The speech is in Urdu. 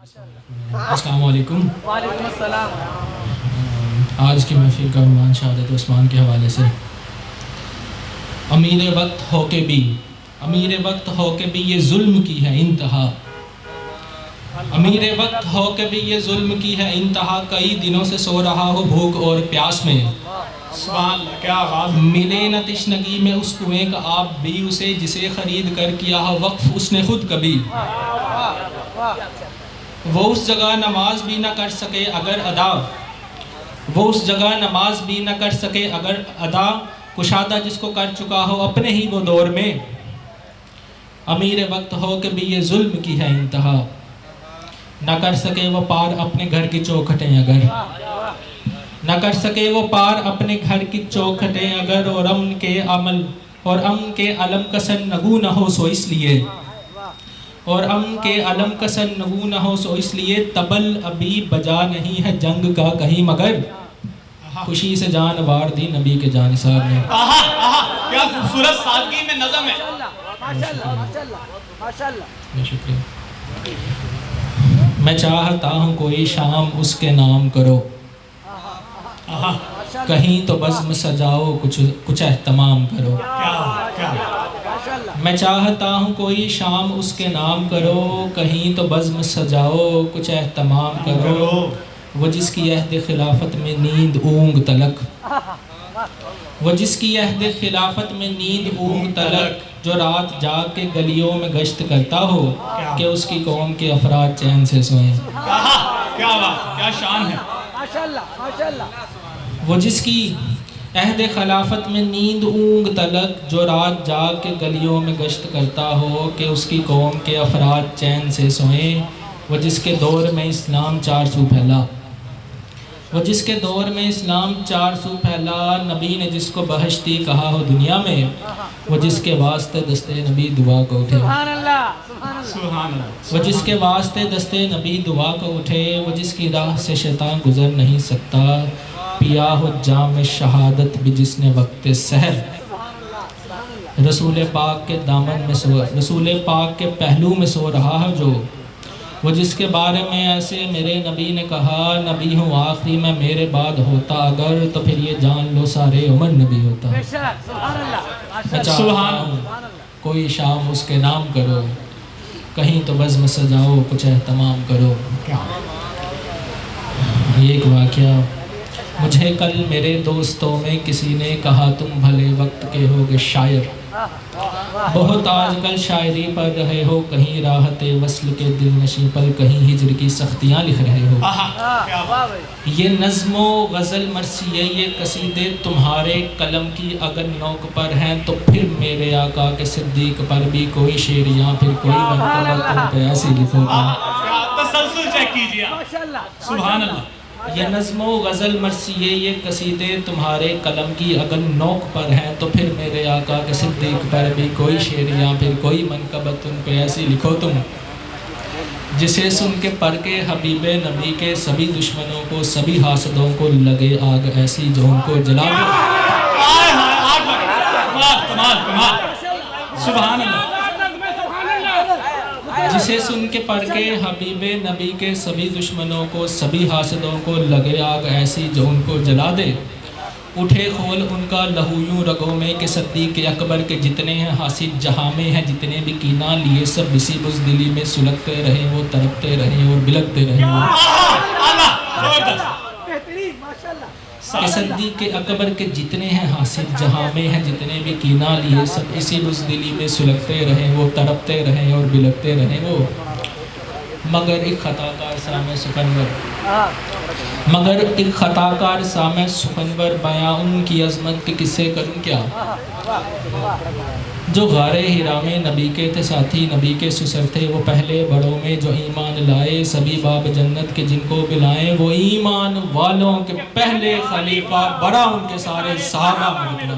السلام علیکم۔ وعلیکم السلام۔ آج کی محفل کا عنوان شہادت عثمان کے حوالے سے، امیر وقت ہو کے بھی یہ ظلم کی ہے انتہا، امیر وقت ہو کے بھی یہ ظلم کی ہے انتہا، کئی دنوں سے سو رہا ہو بھوک اور پیاس میں، سبحان اللہ، کیا آغاز۔ ملے نہ تشنگی میں اس کنویں کا آب بھی اسے، جسے خرید کر کیا ہے وقف اس نے خود کبھی، وہ اس جگہ نماز بھی نہ کر سکے اگر ادا، وہ اس جگہ نماز بھی نہ کر سکے اگر ادا، کشادہ جس کو کر چکا ہو اپنے ہی وہ دور میں، امیر وقت ہو کہ بھی یہ ظلم کی ہے انتہا، نہ کر سکے وہ پار اپنے گھر کی چوکھٹیں اگر، نہ کر سکے وہ پار اپنے گھر کی چوکھٹیں اگر، اور امن کے علم کا سن نگو نہ ہو سو اس لیے، اور امن کے علم کا سن نگو نہ ہو سو اس لیے، طبل ابھی بجا نہیں ہے جنگ کا کہیں مگر، خوشی سے جان وار دی نبی کے جان صاحب نے۔ آہا آہا، کیا خوبصورت سادگی میں نظم ہے۔ شکریہ۔ میں چاہتا ہوں کوئی شام اس کے نام کرو، کہیں تو بزم سجاؤ کچھ اہتمام کرو، میں چاہتا ہوں کوئی شام اس کے نام کرو، کہیں تو بزم سجاؤ کچھ اہتمام کرو، وہ جس کی عہد خلافت میں نیند اونگ تلک، وہ جس کی عہد خلافت میں نیند اونگ تلک، جو رات جاگ کے گلیوں میں گشت کرتا ہو کہ اس کی قوم کے افراد چین سے سوئیں، کیا بات، کیا شان ہے۔ وہ جس کی عہد خلافت میں نیند اونگ تلک، جو رات جاگ کے گلیوں میں گشت کرتا ہو کہ اس کی قوم کے افراد چین سے سوئیں، وہ جس کے دور میں اسلام 400 پھیلا، وہ جس کے دور میں اسلام 400 پھیلا، نبی نے جس کو بہشتی کہا ہو دنیا میں، وہ جس کے واسطے دستے نبی دعا کو اٹھے، سبحان اللہ، وہ جس کے واسطے دستے نبی دعا کو اٹھے، وہ جس کی راہ سے شیطان گزر نہیں سکتا، پیا ہو جام شہادت بھی جس نے وقت سحر، رسول پاک کے دامن میں سو، رسول پاک کے پہلو میں سو رہا ہے جو، وہ جس کے بارے میں ایسے میرے نبی نے کہا، نبی ہوں آخری میں میرے بعد ہوتا اگر، تو پھر یہ جان لو سارے عمر نبی ہوتا، میں چاہتا ہوں کوئی شام اس کے نام کرو، کہیں تو بزم سجاؤ کچھ اہتمام کرو۔ یہ ایک واقعہ، مجھے کل میرے دوستوں میں کسی نے کہا تم بھلے وقت کے ہوگے شاعر، بہت آج کل شاعری پر رہے ہو، کہیں راحت وصل کے دل نشیں پر، کہیں ہجر کی سختیاں لکھ رہے ہو، یہ نظم و غزل مرثیے یہ قصیدے تمہارے قلم کی اگر نوک پر ہیں، تو پھر میرے آقا کے صدیق پر بھی کوئی شعر یا پھر کوئی منقبت تم پہ ایسی لکھو گا، تسلسل چیک کیجئے۔ سبحان اللہ۔ یہ نظم و غزل مرثیے یہ قصیدے تمہارے قلم کی اگر نوک پر ہیں، تو پھر میرے آقا کے صدیق پر بھی کوئی شعر یا پھر کوئی منقبت ان پہ ایسی لکھو تم، جسے سن کے پڑھ کے حبیب نبی کے سبھی دشمنوں کو سبھی حاسدوں کو لگے آگ ایسی جو ان کو جلا دے، سبحان اللہ۔ جسے سن کے پڑھ کے حبیب نبی کے سبھی دشمنوں کو سبھی حاسدوں کو لگے آگ ایسی جو ان کو جلا دے، اٹھے کھول ان کا لہو یوں رگوں میں کہ صدیق اکبر کے جتنے ہیں حاسد جہاں میں ہیں، جتنے بھی کینہ لیے سب اسی بزدلی میں سلگتے رہے، وہ تڑپتے رہے اور بلکتے رہے، کہ صدیق اکبر کے جتنے ہیں حاسد جہاں میں ہیں، جتنے بھی کینہ لیے سب اسی بزدلی میں سلگتے رہے، وہ تڑپتے رہے اور بلکتے رہے، وہ مگر ایک خطاکار سامع سخنور، مگر ایک خطاکار سامع سخنور، بیاں ان کی عظمت کے قصے کروں کیا، جو غار حرا میں نبی کے تھے ساتھی، نبی کے سسر تھے وہ پہلے بڑوں میں جو ایمان لائے، سبھی باب جنت کے جن کو بلائیں، وہ ایمان والوں کے پہلے خلیفہ، بڑا ان کے سارے صحابہ میں نکلا۔